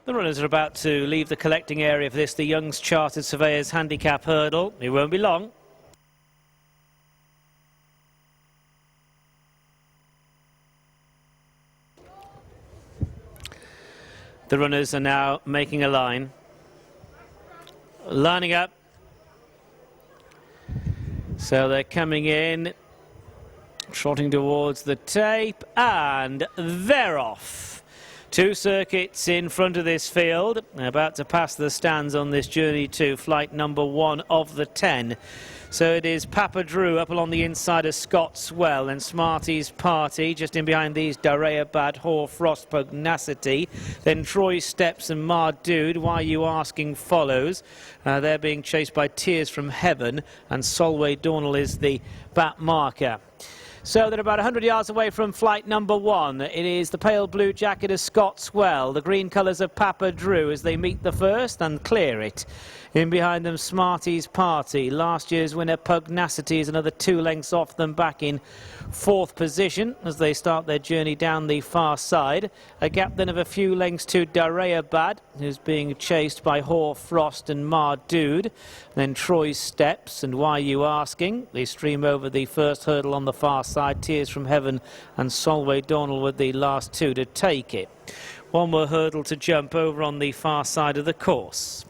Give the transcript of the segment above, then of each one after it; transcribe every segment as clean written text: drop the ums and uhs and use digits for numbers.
The runners are about to leave the collecting area for this, the Young's Chartered Surveyors Handicap Hurdle. It won't be long. The runners are now making a line. Lining up. So they're coming in, trotting towards the tape, and they're off. 2 circuits in front of this field. They're about to pass the stands on this journey to flight number 1 of the 10. So it is Papa Drew up along the inside of Scotswell, and Smarty's Party just in behind these, Darea Bad, Hoar Frost, Pugnacity. Then Troy Steps and Mardude, Why You Asking follows. They're being chased by Tears from Heaven, and Solway Dornell is the bat marker. So they're about 100 yards away from flight number 1. It is the pale blue jacket of Scotswell, the green colours of Papa Drew as they meet the first and clear it. In behind them, Smarty's Party. Last year's winner, Pugnacity, is another 2 lengths off them, back in 4th position as they start their journey down the far side. A gap then of a few lengths to Darea Bad, who's being chased by Hoar Frost and Mardude. Then Troy Steps and Why You Asking. They stream over the first hurdle on the far side. Tears from Heaven and Solway Dornell with the last 2 to take it. One more hurdle to jump over on the far side of the course.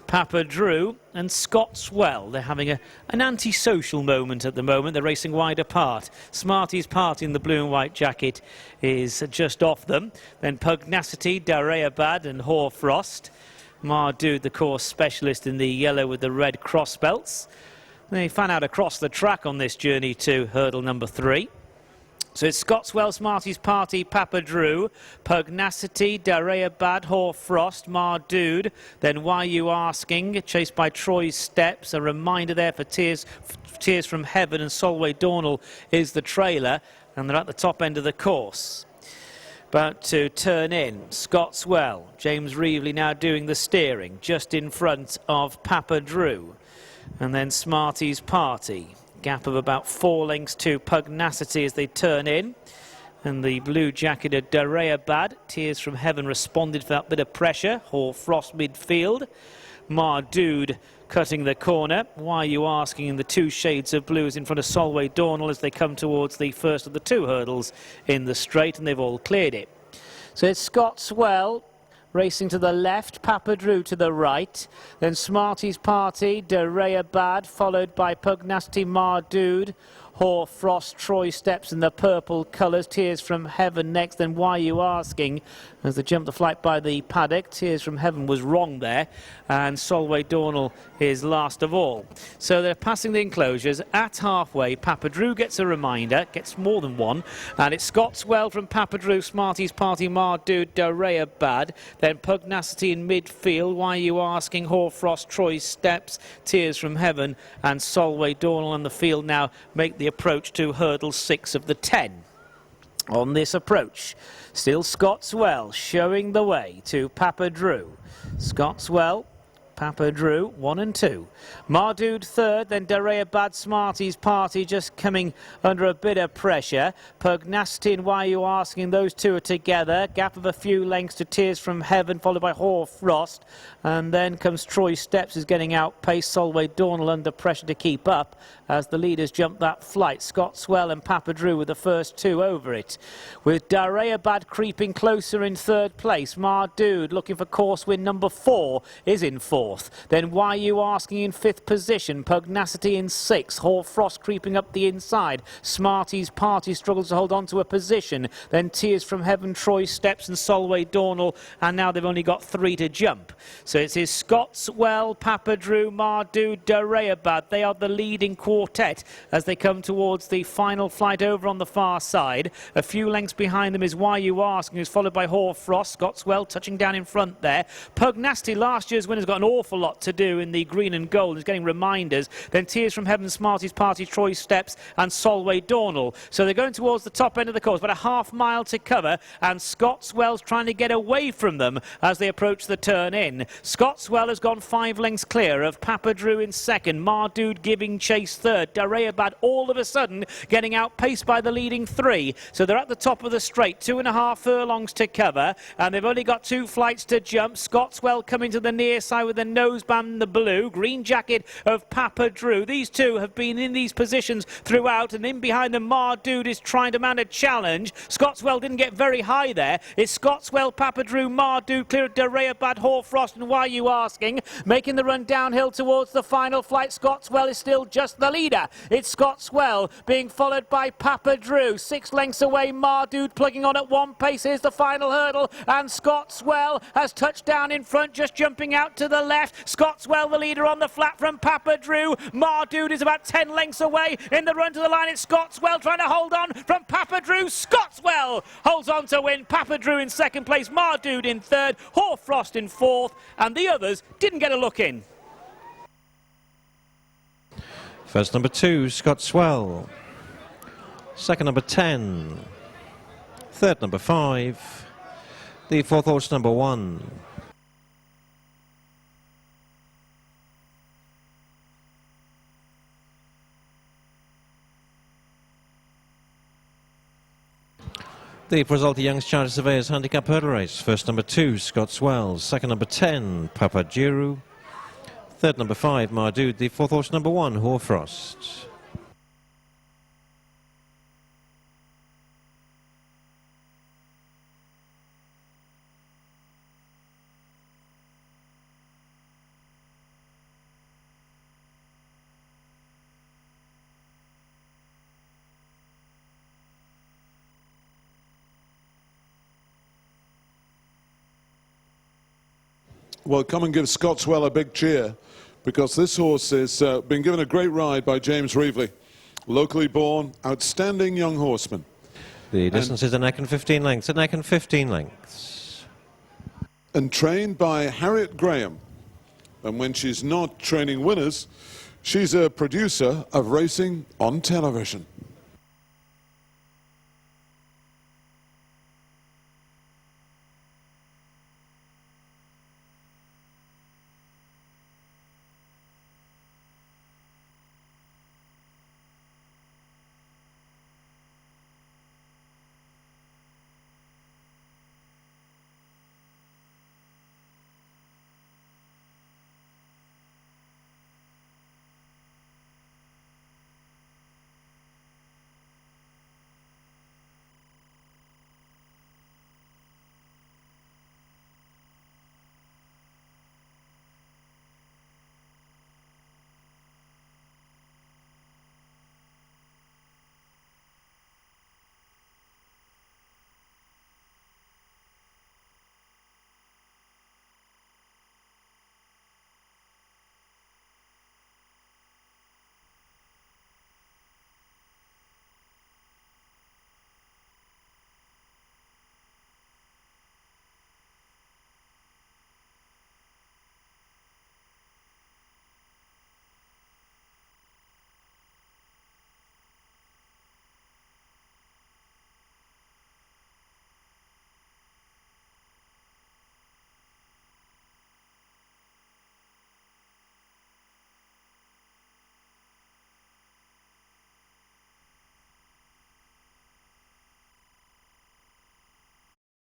Papa Drew and Scotswell, they're having an anti-social moment at the moment. They're racing wide apart. Smarty's Party in the blue and white jacket is just off them. Then Pugnacity, Darea Bad and Hoar Frost. Mardude, the course specialist, in the yellow with the red cross belts. They fan out across the track on this journey to hurdle number 3. So it's Scotswell, Smarty's Party, Papa Drew, Pugnacity, Darea Bad, Hoar Frost, Mardude, then Why You Asking, chased by Troy Steps. A reminder there for Tears from Heaven, and Solway Dornell is the trailer, and they're at the top end of the course. About to turn in, Scotswell, James Reevely now doing the steering, just in front of Papa Drew, and then Smarty's Party. Gap of about 4 lengths to Pugnacity as they turn in. And the blue jacketed Darea Bad, Tears from Heaven, responded for that bit of pressure. Hoar Frost midfield. Mardude cutting the corner. Why You Asking in the 2 shades of blues in front of Solway Dornell as they come towards the first of the 2 hurdles in the straight, and they've all cleared it. So it's Scotswell racing to the left, Papa Drew to the right, then Smarty's Party, Darea Bad, followed by Pugnacity, Mardude, Hoar Frost, Troy Steps in the purple colours, Tears from Heaven next, then Why You Asking as they jump the flight by the paddock. Tears from Heaven was wrong there, and Solway Dornell is last of all. So they're passing the enclosures at halfway. Papa Drew gets a reminder, gets more than one, and it's Scotswell from Papa Drew, Smarty's Party, Mardude, Darea Bad, then Pugnacity in midfield, Why You Asking, Hoar Frost, Troy Steps, Tears from Heaven, and Solway Dornell on the field now make the approach to hurdle 6 of the 10. On this approach, still Scotswell showing the way to Papa Drew. Scotswell, Papa Drew, 1 and 2. Mardude 3rd, then Darea Bad, Smarty's Party just coming under a bit of pressure. Pugnacity and Why You Asking, those 2 are together. Gap of a few lengths to Tears from Heaven, followed by Hoar Frost. And then comes Troy Steps, is getting outpaced. Solway Dornell under pressure to keep up as the leaders jump that flight. Scotswell and Papa Drew with the first 2 over it. With Darea Bad creeping closer in 3rd place. Mardude looking for course win number 4 is in 4th. Then Why You Asking in 5th position. Pugnacity in 6th. Hoar Frost creeping up the inside. Smarty's Party struggles to hold on to a position. Then Tears from Heaven, Troy Steps and Solway Dornell, and now they've only got 3 to jump. So it is Scotswell, Papa Drew, Mardude, Darea Bad. They are the leading quartet as they come towards the final flight over on the far side. A few lengths behind them is Why You Asking, who's followed by Hoar Frost. Scotswell touching down in front there. Pugnacity, last year's winner, has got an awful awful lot to do in the green and gold. He's getting reminders. Then Tears from Heaven, Smarties Party, Troy Steps and Solway Dornell. So they're going towards the top end of the course, about a half-mile to cover, and Scotswell's trying to get away from them as they approach the turn in. Scotswell has gone 5 lengths clear of Papa Drew in second, Mardood giving chase third, Dareabad all of a sudden getting outpaced by the leading 3. So they're at the top of the straight, 2.5 furlongs to cover, and they've only got 2 flights to jump. Scotswell coming to the near side with the noseband in the blue, green jacket of Papa Drew. These two have been in these positions throughout, and in behind them Mardood is trying to mount a challenge. Scotswell didn't get very high there. It's Scotswell, Papa Drew, Mardood clear of Dareabad, Hoarfrost, and why are you asking? Making the run downhill towards the final flight. Scotswell is still just the leader. It's Scotswell being followed by Papa Drew. 6 lengths away, Mardood plugging on at 1 pace. Here's the final hurdle, and Scotswell has touched down in front, just jumping out to the left. Scotswell the leader on the flat from Papa Drew. Mardood is about 10 lengths away in the run to the line. It's Scotswell trying to hold on from Papa Drew. Scotswell holds on to win. Papa Drew in second place, Mardood in third, Hoarfrost in fourth, and the others didn't get a look in. First number 2, Scotswell. Second number 10. Third number 5. The fourth horse number 1. The result, the Young's Charter Surveyors Handicap Hurdle Race. First number 2, Scotswell. Second number 10, Papa Drew. Third number 5, Mardood. The fourth horse number 1, Hoarfrost. Well, come and give Scotswell a big cheer, because this horse has been given a great ride by James Reevely, locally born, outstanding young horseman. The distance is a neck and 15 lengths, a neck and 15 lengths. And trained by Harriet Graham. And when she's not training winners, she's a producer of racing on television.